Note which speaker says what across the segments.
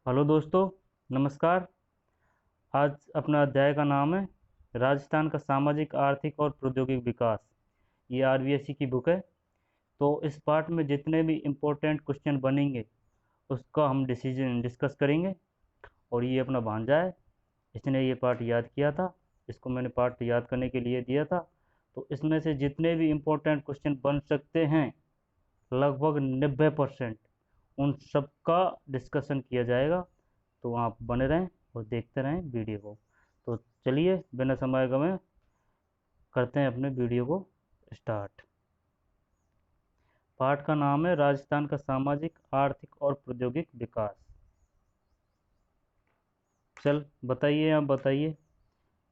Speaker 1: Hello दोस्तों, नमस्कार। आज अपना अध्याय का नाम है राजस्थान का सामाजिक आर्थिक और प्रौद्योगिक विकास। ये आरबीएससी की बुक है। तो इस पार्ट में जितने भी इम्पोर्टेंट क्वेश्चन बनेंगे उसका हम डिस्कस करेंगे। और ये अपना भांजा है, इसने ये पार्ट याद किया था, इसको मैंने पार्ट याद करने के लिए दिया था। तो इसमें से जितने भी इम्पोर्टेंट क्वेश्चन बन सकते हैं, लगभग 90% उन सब का डिस्कशन किया जाएगा। तो आप बने रहें और देखते रहें वीडियो को। तो चलिए बिना समय गंवाए करते हैं अपने वीडियो को स्टार्ट। पाठ का नाम है राजस्थान का सामाजिक आर्थिक और प्रौद्योगिक विकास। चल बताइए, आप बताइए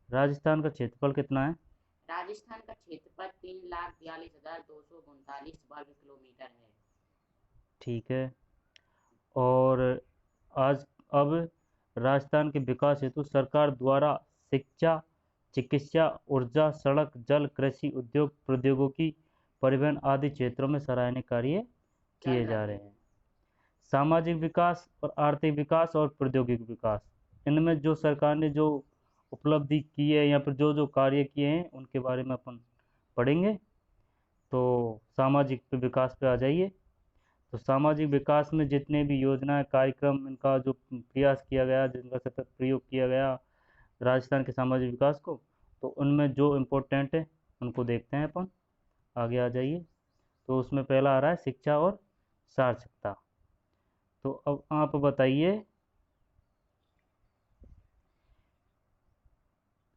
Speaker 1: राजस्थान का क्षेत्रफल कितना है।
Speaker 2: राजस्थान का क्षेत्रफल 3,42,239 वर्ग किलोमीटर है।
Speaker 1: ठीक है। और आज अब राजस्थान के विकास हेतु सरकार द्वारा शिक्षा, चिकित्सा, ऊर्जा, सड़क, जल, कृषि, उद्योग, प्रौद्योगिकी, परिवहन आदि क्षेत्रों में सराहनीय कार्य
Speaker 2: चल
Speaker 1: किए जा
Speaker 2: रहे
Speaker 1: रहे
Speaker 2: हैं।
Speaker 1: हैं। सामाजिक विकास और आर्थिक विकास और प्रौद्योगिक विकास, इनमें जो सरकार ने जो उपलब्धि की है या फिर जो जो कार्य किए हैं उनके बारे में अपन पढ़ेंगे। तो सामाजिक विकास पे आ जाइए। तो सामाजिक विकास में जितने भी योजनाएं, कार्यक्रम, इनका जो प्रयास किया गया, जिनका सतत प्रयोग किया गया राजस्थान के सामाजिक विकास को, तो उनमें जो इम्पोर्टेंट है उनको देखते हैं अपन। आगे आ जाइए। तो उसमें पहला आ रहा है शिक्षा और साक्षरता। तो अब आप बताइए,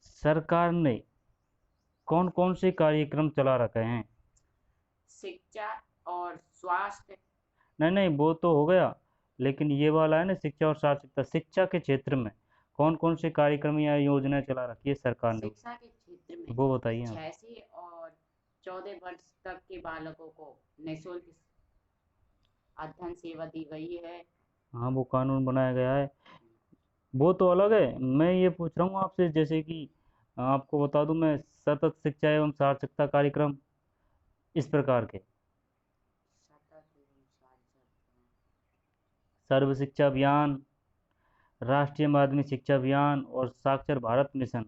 Speaker 1: सरकार ने कौन कौन से कार्यक्रम चला रखे हैं।
Speaker 2: शिक्षा और स्वास्थ्य।
Speaker 1: नहीं नहीं, वो तो हो गया, लेकिन ये वाला है ना, शिक्षा और साक्षरता। शिक्षा के क्षेत्र में कौन कौन से कार्यक्रम या योजनाएं चला रखी है सरकार ने,
Speaker 2: शिक्षा के क्षेत्र में
Speaker 1: वो बताइए आप।
Speaker 2: 6 से और 14 वर्ष तक के बालकों को निःशुल्क अध्ययन सेवा दी गई है।
Speaker 1: हाँ, वो कानून बनाया गया है, वो तो अलग है। मैं ये पूछ रहा हूँ आपसे, जैसे कि आपको बता दूं मैं, सतत शिक्षा एवं साक्षरता कार्यक्रम इस प्रकार के,
Speaker 2: सतत एवं साक्षरता।
Speaker 1: सर्व शिक्षा अभियान, राष्ट्रीय माध्यमिक शिक्षा अभियान और साक्षर भारत मिशन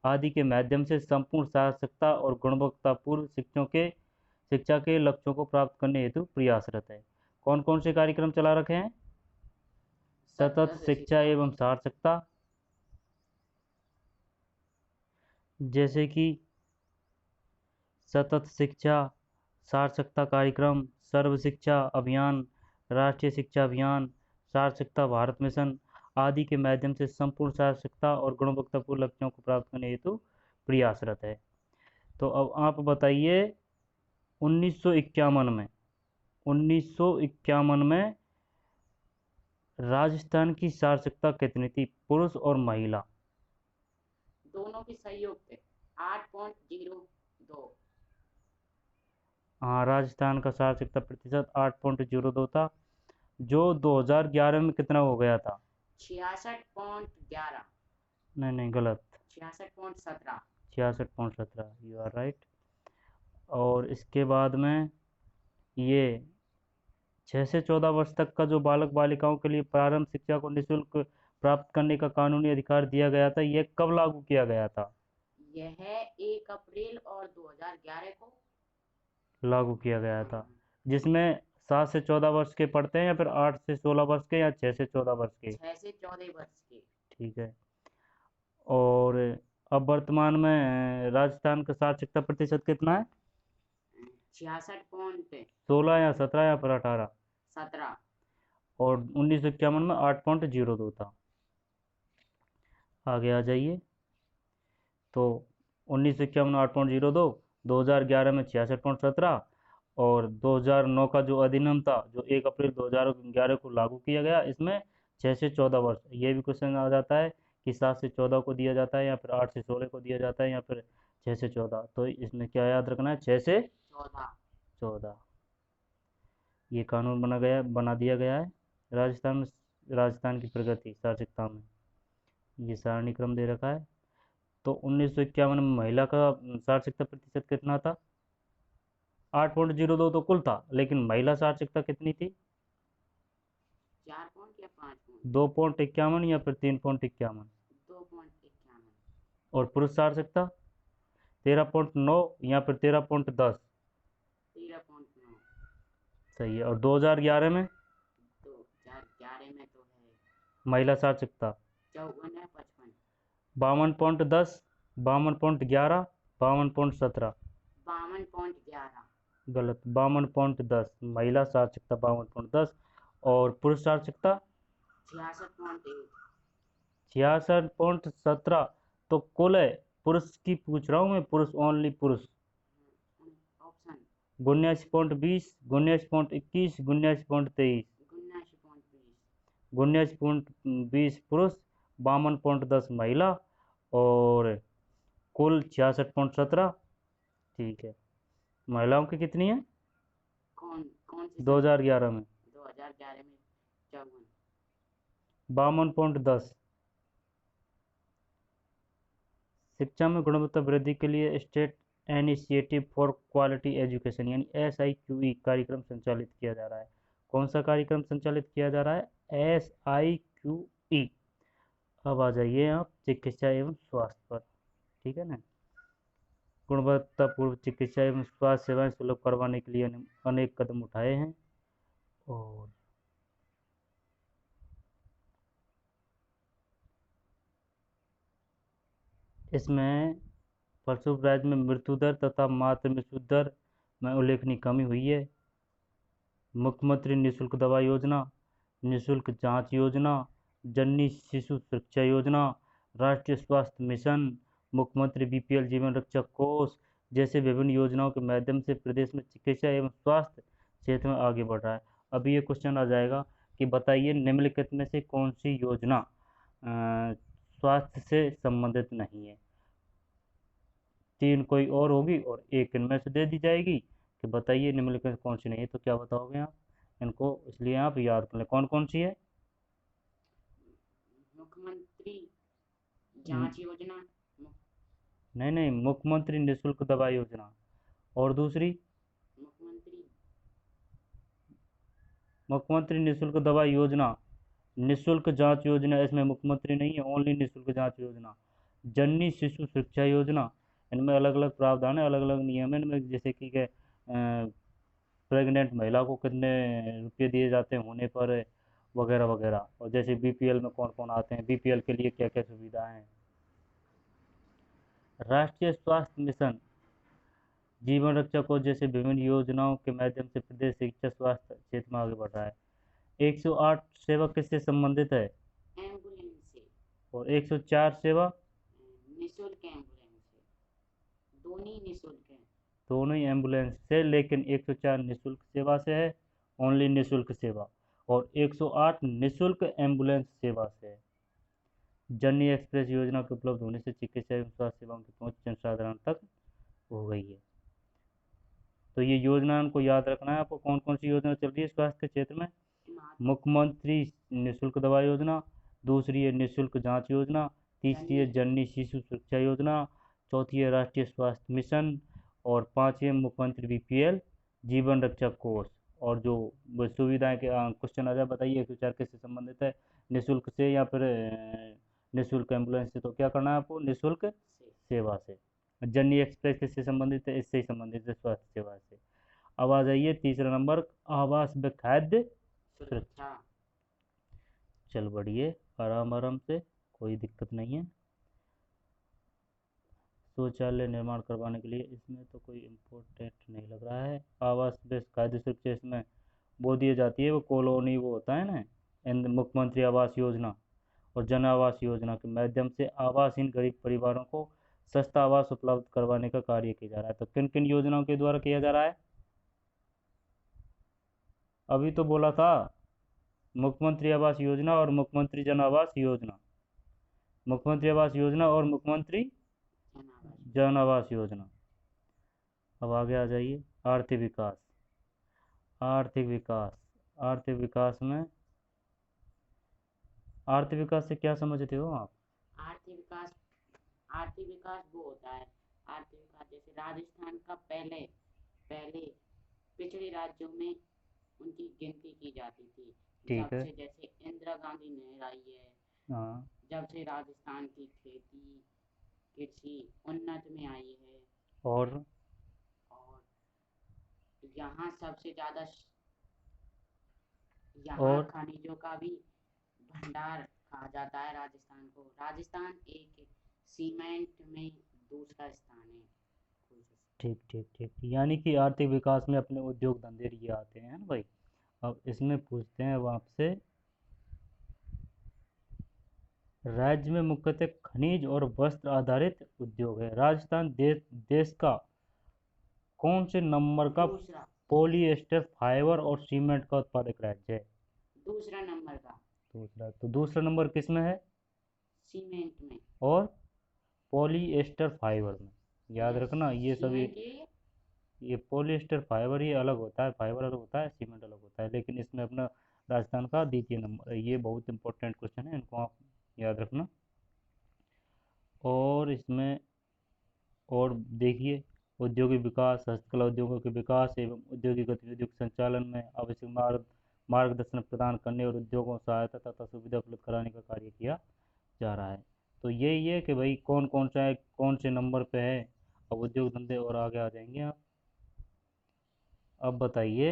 Speaker 1: आदि के माध्यम से संपूर्ण साक्षरता और गुणवत्तापूर्ण शिक्षा के लक्ष्यों को प्राप्त करने हेतु प्रयासरत है। कौन कौन से कार्यक्रम चला रखे हैं। सतत
Speaker 2: सतत
Speaker 1: शिक्षा
Speaker 2: शिक्षा।
Speaker 1: एवं साक्षरता, जैसे कि सतत शिक्षा, साक्षरता कार्यक्रम, सर्व शिक्षा अभियान, राष्ट्रीय शिक्षा अभियान, साक्षरता भारत मिशन आदि के माध्यम से संपूर्ण साक्षरता और गुणवत्तापूर्ण लक्ष्यों को प्राप्त करने हेतु प्रयासरत है। तो अब आप बताइए, 1951 में 1951 में राजस्थान की साक्षरता कितनी थी, पुरुष और महिला।
Speaker 2: दोनों के सहयोग से 8.02।
Speaker 1: हाँ, राजस्थान का साक्षरता प्रतिशत 8.02 था, जो 2011 में कितना हो गया था।
Speaker 2: 66.11।
Speaker 1: नहीं नहीं, गलत।
Speaker 2: 66.17।
Speaker 1: 66.17, यू आर राइट। और इसके बाद में ये 6 से 14 वर्ष तक का जो बालक बालिकाओं के लिए प्रारंभ शिक्षा को निःशुल्क प्राप्त करने का कानूनी अधिकार दिया गया था, यह कब लागू किया गया था।
Speaker 2: यह 1 अप्रैल और 2011 को।
Speaker 1: लागू किया गया था, जिसमें 7 से 14 वर्ष के पढ़ते हैं, या फिर 8 से 16 वर्ष के, या 6 से 14 वर्ष के।
Speaker 2: 6 से 14 वर्ष के।
Speaker 1: ठीक है। और अब वर्तमान में राजस्थान का साक्षरता प्रतिशत कितना है।
Speaker 2: 66.17।
Speaker 1: 16 या 17 या फिर 18। और 1951 में 8.02 था। आगे आ जाइए। तो 1951 में 8.02, 2011 में 66.17, और 2009 का जो अधिनियम था, जो 1 अप्रैल 2011 को लागू किया गया, इसमें 6 से 14 वर्ष। ये भी क्वेश्चन आ जाता है कि 7 से 14 को दिया जाता है, या फिर 8 से 16 को दिया जाता है, या फिर 6 से 14। तो इसमें क्या याद रखना है,
Speaker 2: 14।
Speaker 1: 6 से 14। ये कानून बना दिया गया है राजस्थान में। राजस्थान की प्रगति साक्षरता में ये सारणी क्रम दे रखा है। तो 1951 में महिला का साक्षरता प्रतिशत कितना था। 8.02 तो कुल था, लेकिन महिला साक्षरता कितनी थी।
Speaker 2: 4 पॉइंट या 5 पॉइंट?
Speaker 1: 2.51 या फिर 3.51।
Speaker 2: 2.51।
Speaker 1: और पुरुष साक्षरता 13.9 या फिर 13.10।
Speaker 2: 13.9।
Speaker 1: सही है। और 2011 में
Speaker 2: 2011 में तो है
Speaker 1: महिला साक्षरता
Speaker 2: 54 या 55?
Speaker 1: 52.10, 52.11, 52.17।
Speaker 2: 52.11।
Speaker 1: गलत, 52.10 महिला साक्षरता 52.10। और पुरुष साक्षरता
Speaker 2: 66.1।
Speaker 1: 66.17। तो कुल है, पुरुष की पूछ रहा हूँ मैं, पुरुष ओनली पुरुष।
Speaker 2: ऑप्शन
Speaker 1: 79.20, 79.21, 79.23।
Speaker 2: 79.20।
Speaker 1: 79.20 पुरुष, 52.10 महिला, और कुल 66.17। ठीक है। महिलाओं की कितनी है
Speaker 2: कौन कौन सी
Speaker 1: 2011 में?
Speaker 2: 2011 में 54।
Speaker 1: 52.10। शिक्षा में गुणवत्ता वृद्धि के लिए state initiative for quality education यानी SIQE कार्यक्रम संचालित किया जा रहा है। कौन सा कार्यक्रम संचालित किया जा रहा है? SIQE। अब आ जाइए आप चिकित्सा एवं स्वास्थ्य पर। ठीक है ना। गुणवत्तापूर्ण चिकित्सा एवं स्वास्थ्य सेवाएं सुलभ करवाने के लिए अनेक कदम उठाए हैं। और इसमें प्रसूति राज्य में मृत्यु दर तथा मातृ मृत्यु दर में उल्लेखनीय कमी हुई है। मुख्यमंत्री निःशुल्क दवा योजना, निःशुल्क जांच योजना, जननी शिशु सुरक्षा योजना, राष्ट्रीय स्वास्थ्य मिशन, मुख्यमंत्री BPL जीवन रक्षा कोष जैसे विभिन्न योजनाओं के माध्यम से प्रदेश में चिकित्सा एवं स्वास्थ्य क्षेत्र में आगे बढ़ रहा है। अभी ये क्वेश्चन आ जाएगा कि बताइए निम्नलिखित में से कौन सी योजना स्वास्थ्य से संबंधित नहीं है। 3 कोई और होगी और एक इनमें से दे दी जाएगी कि बताइए निम्नलिखित कौन सी नहीं है। तो क्या बताओगे आप इनको? इसलिए आप याद कर लें कौन कौन सी है।
Speaker 2: मुख्यमंत्री जांच योजना।
Speaker 1: नहीं नहीं, मुख्यमंत्री निःशुल्क दवा योजना। और दूसरी
Speaker 2: मुख्यमंत्री
Speaker 1: मुख्यमंत्री निःशुल्क दवा योजना, निःशुल्क जांच योजना, इसमें मुख्यमंत्री नहीं है, ओनली निःशुल्क जांच योजना। जननी शिशु शिक्षा योजना, इनमें अलग अलग प्रावधान है, अलग अलग नियम है इनमें, जैसे कि प्रेग्नेंट महिला को कितने रुपये दिए जाते हैं होने पर, वगैरह वगैरह। और जैसे BPL में कौन कौन आते हैं, BPL के लिए क्या क्या सुविधाएं हैं। राष्ट्रीय स्वास्थ्य मिशन जीवन रक्षा कोष जैसे विभिन्न योजनाओं के माध्यम से प्रदेश शिक्षा स्वास्थ्य क्षेत्र में आगे बढ़ रहा है। 108 सेवा किससे संबंधित है?
Speaker 2: एम्बुलेंस से।
Speaker 1: और 104 सेवा
Speaker 2: निःशुल्क एम्बुलेंस से। दोनों ही निःशुल्क है।
Speaker 1: दोनों ही एम्बुलेंस से, लेकिन 104 निःशुल्क सेवा से है, ओनली निःशुल्क सेवा। और 108 निःशुल्क एम्बुलेंस सेवा से है। जननी एक्सप्रेस योजना के उपलब्ध होने से चिकित्सा एवं स्वास्थ्य सेवाओं की पहुंच जनसाधारण तक हो गई है। तो ये योजना हमको याद रखना है आपको, कौन कौन सी योजना चल रही है स्वास्थ्य के क्षेत्र में। मुख्यमंत्री निःशुल्क दवा योजना, दूसरी है निःशुल्क जांच योजना, तीसरी है जननी शिशु सुरक्षा योजना, चौथी है राष्ट्रीय स्वास्थ्य मिशन, और पांचवी है मुख्यमंत्री BPL जीवन रक्षा कोष। और जो सुविधाएं के क्वेश्चन आ जाए, बताइए 104 किससे संबंधित है, निःशुल्क से या फिर निःशुल्क एम्बुलेंस से। तो क्या करना है आपको, निःशुल्क सेवा से। जननी एक्सप्रेस किससे संबंधित है, इससे ही संबंधित है, स्वास्थ्य सेवा से। अब आ जाइए तीसरा नंबर, आवास व खाद्य सुरक्षा। चल बढ़िए, आराम आराम से, कोई दिक्कत नहीं है। शौचालय निर्माण करवाने के लिए, इसमें तो कोई इम्पोर्टेंट नहीं लग रहा है। आवास व खाद्य सुरक्षा इसमें वो दी जाती है, वो कॉलोनी वो होता है ना, मुख्यमंत्री आवास योजना और जन आवास योजना के माध्यम से आवासहीन गरीब परिवारों को सस्ता आवास उपलब्ध करवाने का कार्य किया जा रहा है। तो किन किन योजनाओं के द्वारा किया जा रहा है? अभी तो बोला था, मुख्यमंत्री आवास योजना और मुख्यमंत्री जन आवास योजना, मुख्यमंत्री आवास योजना और मुख्यमंत्री जन आवास योजना। अब आगे आ जाइए, आर्थिक विकास। आर्थिक विकास, आर्थिक विकास में, आर्थिक विकास से क्या समझते हो आप?
Speaker 2: आर्थिक विकास वो होता है, आर्थिक विकास जैसे राजस्थान का पहले पिछड़े राज्यों में उनकी गिनती की जाती थी
Speaker 1: ठीक
Speaker 2: जब
Speaker 1: है।
Speaker 2: से जैसे इंदिरा गांधी नहर आई है,
Speaker 1: हाँ।
Speaker 2: जब से राजस्थान की खेती कृषि उन्नत में आई है,
Speaker 1: और
Speaker 2: और यहाँ सबसे ज्यादा यहाँ
Speaker 1: और
Speaker 2: खनिजों का भी भंडार कहा जाता है राजस्थान को। राजस्थान एक सीमेंट में दूसरा स्थान है।
Speaker 1: ठीक ठीक ठीक, यानी कि आर्थिक विकास में अपने उद्योग धंधे ये आते हैं ना भाई। अब इसमें पूछते हैं अब आपसे, राज्य में मुख्यतः खनिज और वस्त्र आधारित उद्योग है। राजस्थान देश का कौन से नंबर का
Speaker 2: दूसरा
Speaker 1: पॉलिएस्टर फाइबर और सीमेंट का उत्पादक राज्य है?
Speaker 2: दूसरा नंबर का
Speaker 1: दूसरा, तो दूसरा नंबर किस में है?
Speaker 2: सीमेंट में।
Speaker 1: और पॉलिएस्टर फाइबर में। याद
Speaker 2: यस,
Speaker 1: रखना ये सभी,
Speaker 2: सीमेंट
Speaker 1: ये पॉलिएस्टर फाइबर ये अलग होता है, फाइबर अलग होता है, सीमेंट अलग होता है, लेकिन इसमें अपना राजस्थान का द्वितीय नंबर है। ये बहुत इंपॉर्टेंट क्वेश्चन है, इनको आप याद रखना। और इसमें और देखिए, औद्योगिक विकास, हस्तकला उद्योगों के विकास एवं औद्योगिक गतिविधियों के संचालन में आवश्यक मार्गदर्शन प्रदान करने और उद्योगों को सहायता तथा सुविधा उपलब्ध कराने का कार्य किया जा रहा है। तो यही है कि भाई कौन कौन सा है, कौन से नंबर पे है। अब उद्योग धंधे और आगे आ जाएंगे आप। अब बताइए,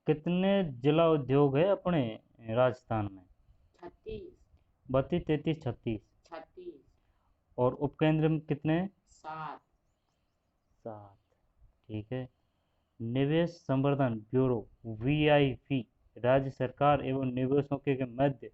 Speaker 1: कितने जिला उद्योग है अपने राजस्थान में?
Speaker 2: 36।
Speaker 1: 32, 33, 36।
Speaker 2: 36।
Speaker 1: और उपकेंद्र में कितने?
Speaker 2: 7।
Speaker 1: 7। ठीक है। निवेश संवर्धन ब्यूरो वीआईपी राज्य सरकार एवं निवेशकों के मध्य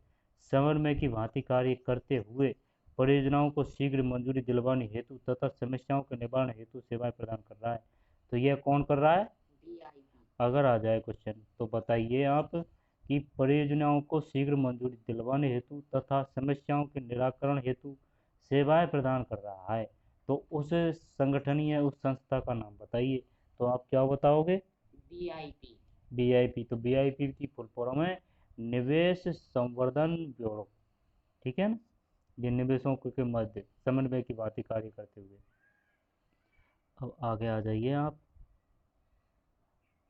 Speaker 1: समन्वय की भांति कार्य करते हुए परियोजनाओं को शीघ्र मंजूरी दिलवाने हेतु तथा समस्याओं के निवारण हेतु सेवाएं प्रदान कर रहा है। तो यह कौन कर रहा है?
Speaker 2: वीआईपी।
Speaker 1: अगर आ जाए क्वेश्चन तो बताइए आप कि परियोजनाओं को शीघ्र मंजूरी दिलवाने हेतु तथा समस्याओं के निराकरण हेतु सेवाएं प्रदान कर रहा है, तो उस संगठन या उस संस्था का नाम बताइए। तो आप क्या बताओगे?
Speaker 2: वीआईपी।
Speaker 1: बीआईपी। तो बीआईपी की फुल फॉर्म है निवेश संवर्धन ब्यूरो। ठीक है ना, ये निवेशों के मध्य समन्वय की भांति कार्य करते हुए। अब आगे आ जाइए आप।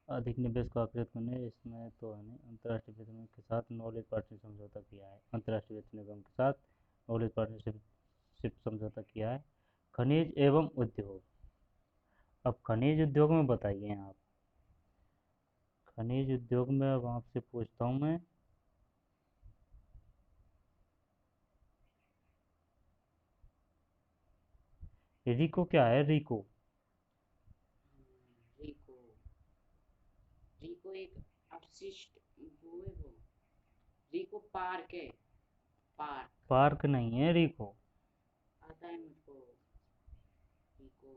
Speaker 1: अधिक निवेश को आकर्षित करने, इसमें तो है नहीं। अंतर्राष्ट्रीय वित्त निगम के साथ नॉलेज पार्टनरशिप समझौता किया है। अंतर्राष्ट्रीय वित्त निगम के साथ नॉलेज पार्टनरशिप समझौता किया है। खनिज एवं उद्योग। अब खनिज उद्योग में बताइए आप। खनिज उद्योग में अब आपसे पूछता हूँ मैं, रिको क्या है? रिको।
Speaker 2: रिको। रिको एक अपशिष्ट वो है वो। रिको पार्क है। पार्क।
Speaker 1: पार्क नहीं है रिको।
Speaker 2: आता है मुझको। रिको।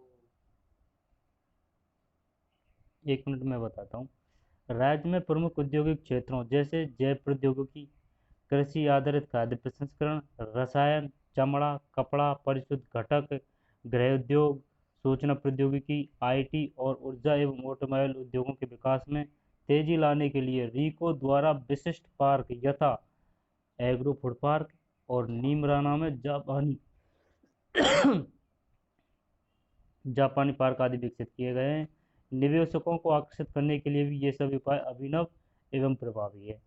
Speaker 1: एक मिनट में बताता हूँ। राज्य में प्रमुख औद्योगिक क्षेत्रों जैसे जैव प्रौद्योगिकी, कृषि आधारित खाद्य प्रसंस्करण, रसायन, चमड़ा, कपड़ा, परिशुद्ध घटक, गृह उद्योग, सूचना प्रौद्योगिकी, आईटी और ऊर्जा एवं ऑटोमोबाइल उद्योगों के विकास में तेजी लाने के लिए रीको द्वारा विशिष्ट पार्क यथा एग्रो फूड पार्क और नीमराना में जापानी पार्क आदि विकसित किए गए हैं। निवेशकों को आकर्षित करने के लिए भी ये सभी उपाय अभिनव एवं प्रभावी है।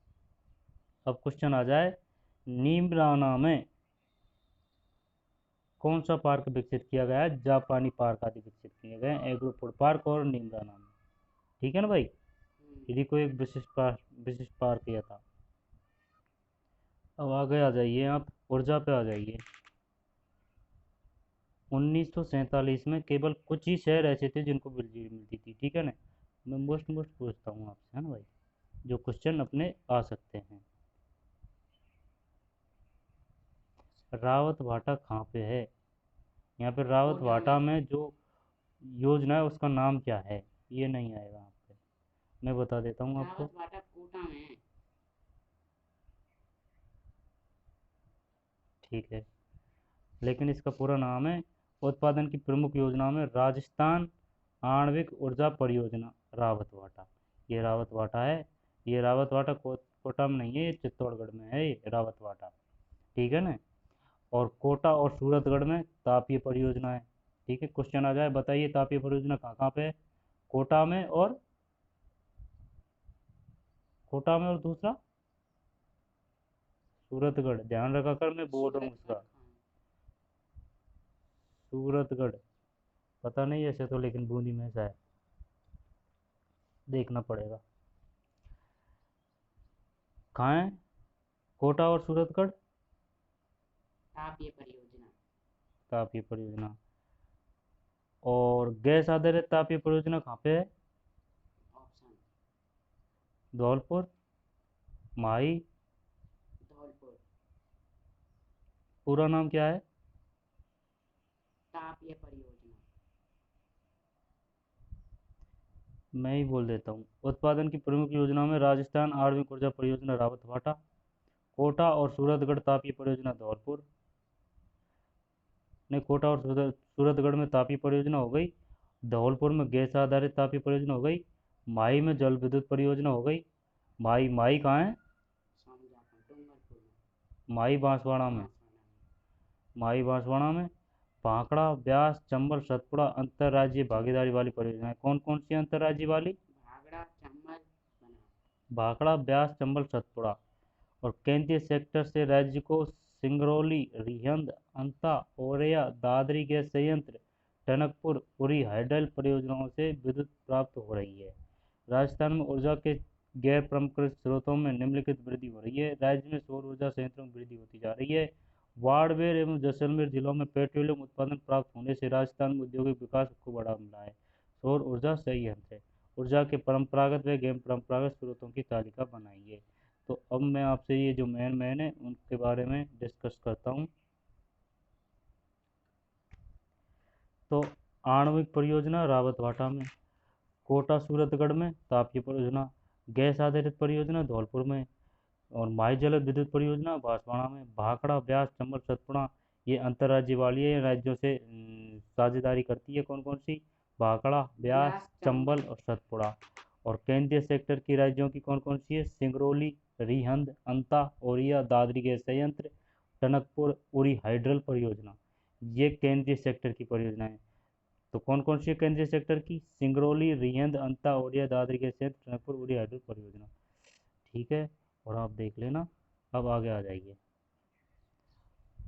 Speaker 1: अब क्वेश्चन आ जाए, नीमराना में कौन सा पार्क विकसित किया गया है? जापानी पार्क आदि विकसित किए गए हैं एग्रो फूड पार्क और नीमराना में। ठीक है ना भाई, यदि कोई एक विशिष्ट पार्क यह था। अब आगे आ जाइए आप, ऊर्जा पे आ जाइए। 1947 में केवल कुछ ही शहर ऐसे थे जिनको बिजली मिलती थी। ठीक है ना, मैं मोस्ट पूछता हूँ आपसे, है ना भाई, जो क्वेश्चन अपने आ सकते हैं। रावत भाटा कहाँ पे है? यहाँ पे रावत
Speaker 2: कोटा
Speaker 1: भाटा
Speaker 2: में।
Speaker 1: में जो योजना है उसका नाम क्या है? ये नहीं आएगा यहाँ पे, मैं बता देता हूँ आपको।
Speaker 2: रावत भाटा कोटा में है।
Speaker 1: ठीक है, लेकिन इसका पूरा नाम है उत्पादन की प्रमुख योजनाओं में राजस्थान आणविक ऊर्जा परियोजना रावत भाटा। ये रावत भाटा है। ये रावत भाटा कोटा में नहीं है, ये चित्तौड़गढ़ में है ये रावत भाटा। ठीक है ना। और कोटा और सूरतगढ़ में तापीय परियोजना है। ठीक है, क्वेश्चन आ जाए, बताइए तापीय परियोजना कहाँ कहाँ पे है? कोटा में और कोटा में और दूसरा सूरतगढ़, ध्यान रखा कर मैं बोल रहा हूँ
Speaker 2: सूरतगढ़,
Speaker 1: उसका।
Speaker 2: हाँ।
Speaker 1: सूरतगढ़ पता नहीं ऐसे तो, लेकिन बूंदी में ऐसा है, देखना पड़ेगा। कहाँ है कोटा और सूरतगढ़?
Speaker 2: तापीय परियोजना।
Speaker 1: तापीय परियोजना। और गैस आधारित तापीय परियोजना कहाँ पे है?
Speaker 2: ऑप्शन।
Speaker 1: धौलपुर, माही,
Speaker 2: धौलपुर।
Speaker 1: पूरा नाम क्या है?
Speaker 2: तापीय परियोजना।
Speaker 1: मैं ही बोल देता हूँ। उत्पादन की प्रमुख योजनाओं में राजस्थान आणविक ऊर्जा परियोजना रावतभाटा, कोटा और सूरतगढ़ तापीय परियोजना धौलपुर। नहीं, कोटा और सूरतगढ़ में तापीय परियोजना हो गई, धौलपुर में गैस आधारित तापीय परियोजना हो गई, माही में जल विद्युत परियोजना हो गई। माही, माही कहाँ है?
Speaker 2: स्वामीजापन डूंगरपुर में।
Speaker 1: माही बांसवाड़ा में।
Speaker 2: बांसवाड़ा में।
Speaker 1: माही बांसवाड़ा में। भाखड़ा, ब्यास, चंबल, सतपुड़ा अंतर्राज्यीय भागीदारी वाली परियोजना है। कौन कौन सी अंतर्राज्यीय वाली?
Speaker 2: भागड़ा, चम्बल, बना।
Speaker 1: भाखड़ा, ब्यास, चंबल, सतपुड़ा। और केंद्रीय सेक्टर से राज्य को सिंगरौली, रिहंद, अंता, औरैया, दादरी गैस संयंत्र, टनकपुर, उरी हाइडल परियोजनाओं से विद्युत प्राप्त हो रही है। राजस्थान में ऊर्जा के गैर परंपरागत स्रोतों में निम्नलिखित वृद्धि हो रही है। राज्य में सौर ऊर्जा संयंत्रों में वृद्धि होती जा रही है। बाड़मेर एवं जैसलमेर जिलों में पेट्रोलियम उत्पादन प्राप्त होने से राजस्थान में औद्योगिक विकास को बढ़ावा मिला है। सौर ऊर्जा संयंत्र, ऊर्जा के परंपरागत व गैर परंपरागत स्रोतों की तालिका बनाइए। तो अब मैं आपसे ये जो मेन है उनके बारे में डिस्कस करता हूँ। तो आणविक परियोजना रावतभाटा में, कोटा सूरतगढ़ में तापीय परियोजना, गैस आधारित परियोजना धौलपुर में, और माई जल विद्युत परियोजना बांसवाड़ा में। भाखड़ा, ब्यास, चंबल, सतपुड़ा ये अंतर्राज्यीय वाली है, राज्यों से साझेदारी करती है। कौन कौन सी? भाखड़ा, ब्यास,
Speaker 2: ब्यास,
Speaker 1: चंबल
Speaker 2: चंबल।
Speaker 1: और सतपुड़ा। और केंद्रीय सेक्टर की राज्यों की कौन कौन सी है? सिंगरौली, रिहंद, अंता, औरैया, दादरी गैस संयंत्र, टनकपुर, उरी हाइडल परियोजना। ये केंद्रीय सेक्टर की परियोजना है। तो कौन कौन सी है केंद्रीय सेक्टर की? सिंगरौली, रिहंद, अंता, औरैया, दादरी गैस संयंत्र, टनकपुर, उरी हाइडल परियोजना। ठीक है, और आप देख लेना। अब आगे आ जाइए,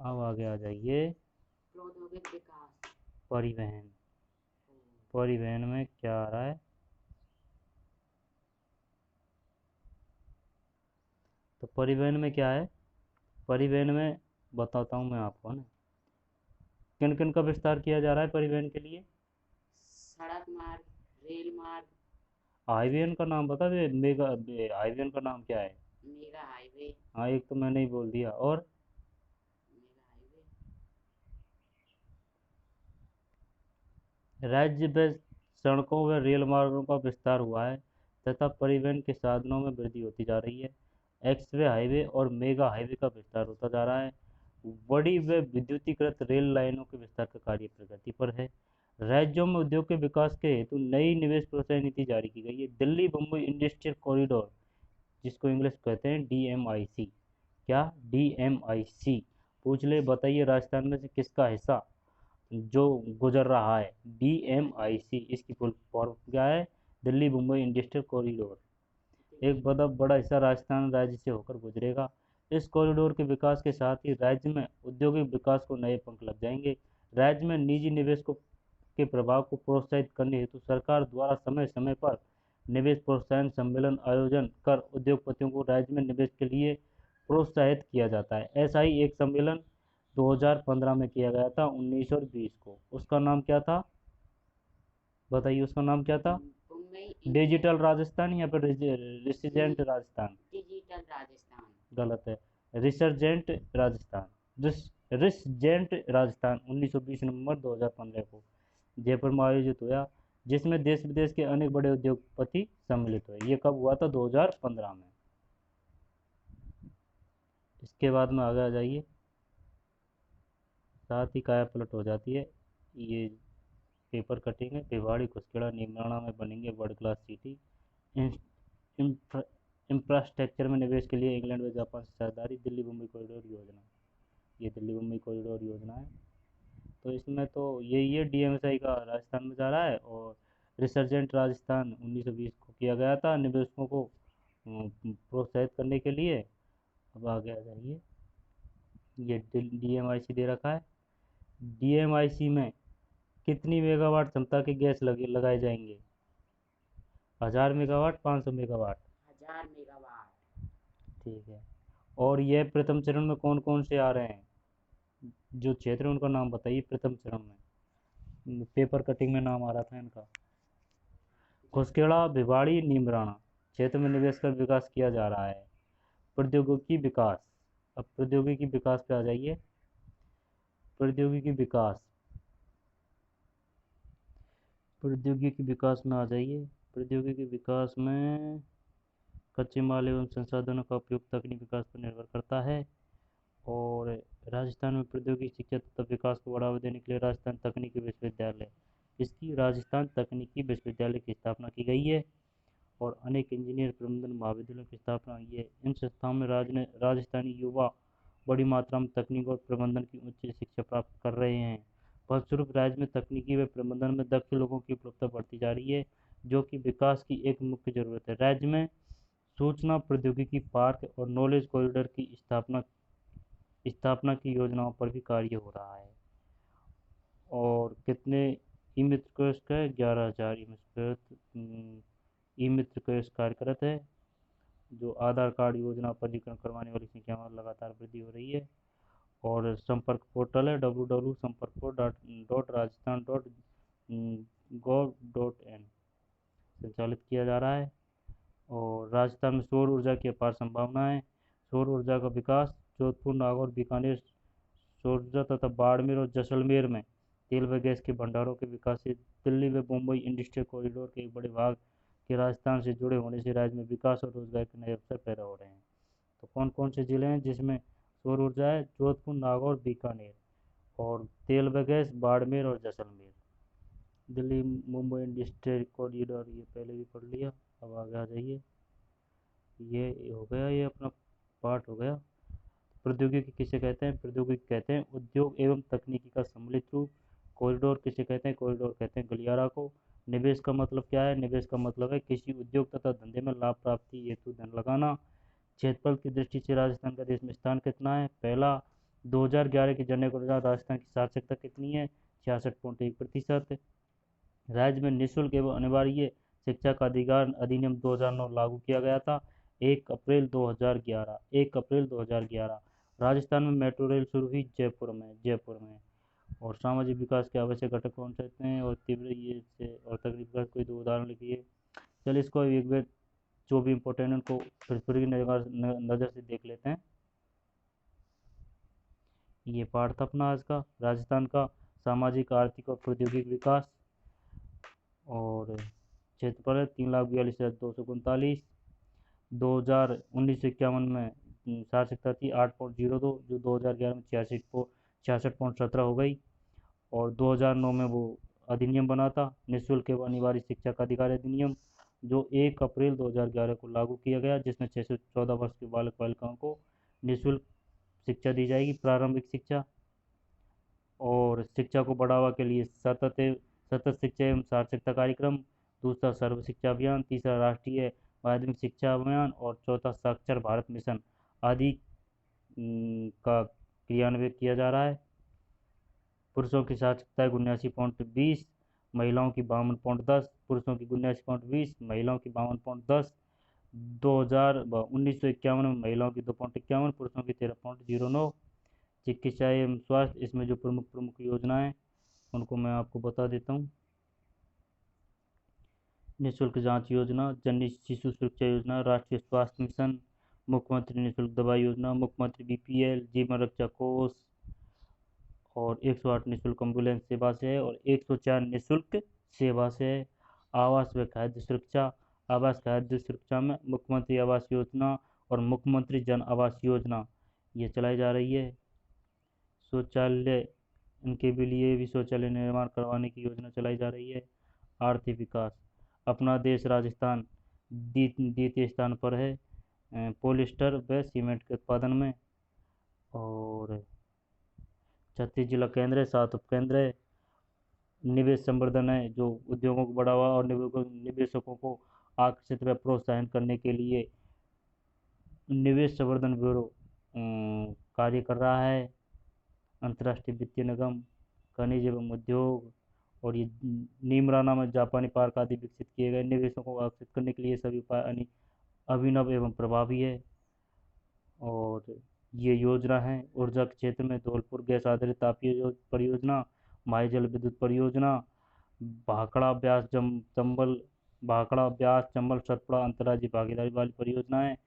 Speaker 1: अब आगे आ जाइए।
Speaker 2: प्रौद्योगिक विकास।
Speaker 1: परिवहन,
Speaker 2: ओ,
Speaker 1: परिवहन में क्या आ रहा है? तो परिवहन में क्या है? परिवहन में बताता हूँ मैं आपको ना, किन किन का विस्तार किया जा रहा है परिवहन के लिए।
Speaker 2: सड़क मार्ग, रेल मार्ग।
Speaker 1: हाईवे का नाम बता दे, मेगा हाईवे का नाम क्या है?
Speaker 2: Mega highway.
Speaker 1: हाँ, एक तो मैंने ही बोल दिया। और
Speaker 2: मेगा हाईवे।
Speaker 1: राज्य में सड़कों व रेल मार्गों का विस्तार हुआ है तथा परिवहन के साधनों में वृद्धि होती जा रही है। एक्सवे हाईवे और मेगा हाईवे का विस्तार होता जा रहा है। बड़ी व विद्युतीकृत रेल लाइनों के विस्तार का कार्य प्रगति पर है। राज्यों में उद्योग के विकास के हेतु नई निवेश प्रोत्साहन नीति जारी की गई है। दिल्ली मुंबई इंडस्ट्रियल कॉरिडोर, जिसको इंग्लिश कहते हैं डीएमआईसी। क्या? डीएमआईसी। पूछ ले, बताइए राजस्थान में से किसका हिस्सा जो गुजर रहा है? डीएमआईसी, इसकी फुल फॉर्म क्या है? Delhi Mumbai industrial corridor. एक
Speaker 2: दिल्ली।
Speaker 1: बड़ा बड़ा हिस्सा राजस्थान राज्य से होकर गुजरेगा। इस कॉरिडोर के विकास के साथ ही राज्य में औद्योगिक विकास को नए पंख लग जाएंगे। राज्य में निजी निवेश को के प्रभाव को प्रोत्साहित करने हेतु सरकार द्वारा समय समय पर निवेश प्रोत्साहन सम्मेलन आयोजन कर उद्योगपतियों को राज्य में निवेश के लिए प्रोत्साहित किया जाता है। ऐसा ही एक सम्मेलन 2015 में किया गया था, 19 और 20 को। उसका नाम क्या था? बताइए, उसका नाम क्या था?
Speaker 2: मुंबई
Speaker 1: डिजिटल राजस्थान या फिर रेसिडेंट राजस्थान?
Speaker 2: डिजिटल राजस्थान।
Speaker 1: गलत है, रिसर्जेंट राजस्थान। रिसजेंट राजस्थान 1920 नवंबर 2015 को जयपुर में आयोजित हुआ, जिसमें देश विदेश के अनेक बड़े उद्योगपति सम्मिलित हुए। ये कब हुआ था? 2015 में। इसके बाद में आगे आ जाइए, साथ ही काया पलट हो जाती है। ये पेपर कटेंगे, भिवाड़ी कुसखेड़ा नीमराना में बनेंगे वर्ल्ड क्लास सिटी। इंफ्रास्ट्रक्चर में निवेश के लिए इंग्लैंड व जापान से साझेदारी। दिल्ली मुंबई कॉरिडोर योजना, ये दिल्ली मुंबई कॉरिडोर योजना है। तो इसमें तो यही है, डीएमएसआई का राजस्थान में जा रहा है। और रिसर्जेंट राजस्थान 1920 को किया गया था। निवेशकों को प्रोत्साहित करने के लिए। अब आगे आ जाइए, ये DMIC दे रखा है। DMIC में कितनी मेगावाट क्षमता के गैस लगाए जाएंगे? 1000 मेगावाट, 500 मेगावाट?
Speaker 2: 1000 मेगावाट।
Speaker 1: ठीक है। और यह प्रथम चरण में कौन कौन से आ रहे हैं? जो क्षेत्र है उनका नाम बताइए प्रथम चरण में। पेपर कटिंग में नाम आ रहा था इनका। घुसखेड़ा, भिवाड़ी, नीमराणा क्षेत्र में निवेश कर विकास किया जा रहा है। प्रौद्योगिकी विकास। अब प्रौद्योगिकी विकास पे आ जाइए। प्रौद्योगिकी विकास, प्रौद्योगिकी विकास में आ जाइए। प्रौद्योगिकी विकास में कच्चे माल एवं संसाधनों का उपयोग तकनीकी विकास पर निर्भर करता है। और राजस्थान में प्रौद्योगिकी शिक्षा तथा विकास को बढ़ावा देने के लिए राजस्थान तकनीकी विश्वविद्यालय, इसकी राजस्थान तकनीकी विश्वविद्यालय की स्थापना की गई है। और अनेक इंजीनियर प्रबंधन महाविद्यालयों की स्थापना हुई है। इन संस्थाओं में राजस्थानी युवा बड़ी मात्रा में तकनीक और प्रबंधन की उच्च शिक्षा प्राप्त कर रहे हैं। फलस्वरूप राज्य में तकनीकी व प्रबंधन में दक्ष लोगों की उपलब्धता बढ़ती जा रही है, जो कि विकास की एक मुख्य जरूरत है। राज्य में सूचना प्रौद्योगिकी पार्क और नॉलेज कॉरिडोर की स्थापना की योजनाओं पर भी कार्य हो रहा है। और कितने ई मित्र कोष का है? 11,000 ई मित्र कोष कार्यरत है। जो आधार कार्ड योजना पंजीकरण करवाने वाली संख्या में लगातार वृद्धि हो रही है। और संपर्क पोर्टल है www.samparkport.rajasthan.gov.in संचालित किया जा रहा है। और राजस्थान में सौर ऊर्जा की अपार संभावना है। सौर ऊर्जा का विकास जोधपुर, नागौर, बीकानेर सौर ऊर्जा तथा बाड़मेर और जैसलमेर में तेल व गैस के भंडारों के विकास से दिल्ली व मुंबई इंडस्ट्रियल कॉरिडोर के एक बड़े भाग के राजस्थान से जुड़े होने से राज्य में विकास और रोजगार के नए अवसर पैदा हो रहे हैं। तो कौन कौन से जिले हैं जिसमें सौर ऊर्जा है? जोधपुर, नागौर, बीकानेर। और तेल व गैस बाड़मेर और जैसलमेर। दिल्ली मुंबई इंडस्ट्रियल कॉरिडोर ये पहले भी पढ़ लिया। अब आगे आ जाइए। ये हो गया, ये अपना पार्ट हो गया। प्रौद्योगिकी किसे कहते हैं? प्रौद्योगिकी कहते हैं उद्योग एवं तकनीकी का सम्मिलित रूप। कॉरिडोर किसे कहते हैं? कॉरिडोर कहते हैं गलियारा को। निवेश का मतलब क्या है? निवेश का मतलब है किसी उद्योग तथा धंधे में लाभ प्राप्ति हेतु धन लगाना। क्षेत्रफल की दृष्टि से राजस्थान का देश में स्थान कितना है? पहला, 2011 की जनगणना के अनुसार राजस्थान की साक्षरता कितनी है? 66.1%। राज्य में निःशुल्क एवं अनिवार्य शिक्षा का अधिकार अधिनियम 2009 लागू किया गया था 1 अप्रैल 2011। राजस्थान में मेट्रो रेल शुरू हुई जयपुर में। और सामाजिक विकास के आवश्यक घटक कौन से हैं? और तीव्र ये से और तकनीकी विकास कोई 2 उदाहरण लिखिए। चलिए इसको एक बार जो भी इम्पोर्टेंट है उनको फिर नज़र से देख लेते हैं। ये पार्ट था अपना आज का राजस्थान का सामाजिक, आर्थिक और प्रौद्योगिक विकास। और क्षेत्रफल है 3,42,239। 1991 में साक्षरता थी 8.02, जो 2011 में 66.17 हो गई। और 2009 में वो अधिनियम बना था निःशुल्क एवं अनिवार्य शिक्षा का अधिकार अधिनियम, जो 1 अप्रैल 2011 को लागू किया गया, जिसमें 6 से 14 वर्ष के बालक बालिकाओं को निःशुल्क शिक्षा दी जाएगी, प्रारंभिक शिक्षा। और शिक्षा को बढ़ावा के लिए सतत शिक्षा एवं साक्षरता कार्यक्रम। दूसरा सर्व शिक्षा अभियान। तीसरा राष्ट्रीय माध्यमिक शिक्षा अभियान। और चौथा साक्षर भारत मिशन आदि का क्रियान्वयन किया जा रहा है। पुरुषों की साक्षरता है 79.20, महिलाओं की 52.10। पुरुषों की 79.20, महिलाओं की 52.10। 1951 में महिलाओं की 2.51, पुरुषों की 13.09। चिकित्सा एवं स्वास्थ्य, इसमें जो प्रमुख योजनाएं उनको मैं आपको बता देता हूँ। निःशुल्क जांच योजना, जननी शिशु सुरक्षा योजना, राष्ट्रीय स्वास्थ्य मिशन, मुख्यमंत्री निःशुल्क दवाई योजना, मुख्यमंत्री BPL, जीवन रक्षा कोष। और 108 निःशुल्क एम्बुलेंस सेवा से है। और 104 निःशुल्क सेवा से है। आवास व खाद्य सुरक्षा। आवास खाद्य सुरक्षा में मुख्यमंत्री आवास योजना और मुख्यमंत्री जन आवास योजना ये चलाई जा रही है। शौचालय, इनके भी लिए भी शौचालय निर्माण करवाने की योजना चलाई जा रही है। आर्थिक विकास, अपना देश राजस्थान द्वितीय स्थान पर है पॉलिस्टर व सीमेंट के उत्पादन में। और 36 जिला केंद्र है, 7 उपकेंद्र है। निवेश संवर्धन है, जो उद्योगों को बढ़ावा और निवेशकों को आकर्षित व प्रोत्साहन करने के लिए निवेश संवर्धन ब्यूरो कार्य कर रहा है। अंतर्राष्ट्रीय वित्तीय निगम, खनिज एवं उद्योग और ये नीमरा नामक जापानी पार्क आदि विकसित किए गए। निवेशों को आकर्षित करने के लिए सभी उपाय अभिनव एवं प्रभावी है। और ये योजना है ऊर्जा के क्षेत्र में धौलपुर गैस आधारित तापीय परियोजना, माई जल विद्युत परियोजना, भाखड़ा ब्यास चंबल भाखड़ा ब्यास चंबल सतपुड़ा अंतर्राज्यीय भागीदारी वाली परियोजना है।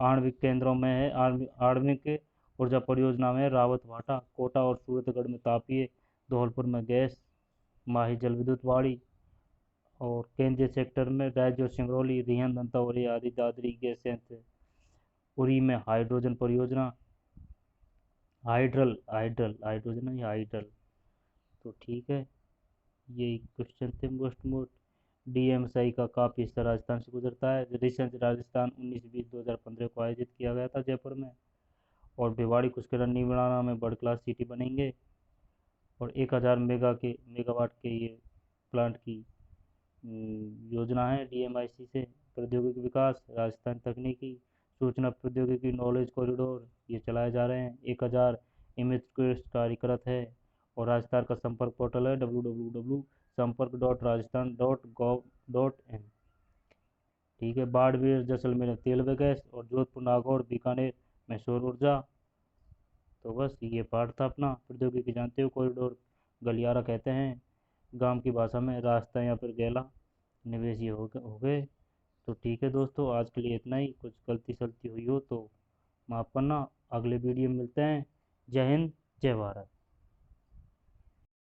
Speaker 1: आणविक केंद्रों में है आणविक ऊर्जा परियोजना में रावत भाटा, कोटा और सूरतगढ़ में तापीय, धौलपुर में गैस, माही जल विद्युत वाड़ी और केंद्रीय सेक्टर में राज्य और सिंगरौली, रिहंद, अंतावरी आदि दादरी गैस संयंत्र। उरी में हाइड्रोजन परियोजना, हाइड्रोजन नहीं हाइड्रल। तो ठीक है, यही क्वेश्चन थे मोस्ट। डीएमएसआई का काफ़ी हिस्सा राजस्थान से गुजरता है। रिसेंट राजस्थान 19-20-2015 को आयोजित किया गया था जयपुर में। और भिवाड़ी कुस्केरा नीमराना में वर्ल्ड क्लास सिटी बनेंगे। और 1000 मेगावाट के ये प्लांट की योजना है डीएमआईसी से। प्रौद्योगिकी विकास, राजस्थान तकनीकी सूचना प्रौद्योगिकी नॉलेज कॉरिडोर ये चलाए जा रहे हैं। 1000 इमेज क्वेस्ट कार्यरत है। और राजस्थान का संपर्क पोर्टल है www.sampark.rajasthan.gov.in। ठीक है, बाड़मेर जैसलमेर तेल व गैस और जोधपुर नागौर बीकानेर में सौर ऊर्जा। तो बस ये पार्ट था अपना। प्रौद्योगिकी जानते हो कॉरिडोर गलियारा कहते हैं गांव की भाषा में, रास्ता या फिर गैला। निवेश ये हो गए। तो ठीक है दोस्तों, आज के लिए इतना ही। कुछ गलती सलती हुई हो तो माफ़ करना। अगले वीडियो में मिलते हैं। जय हिंद, जय भारत।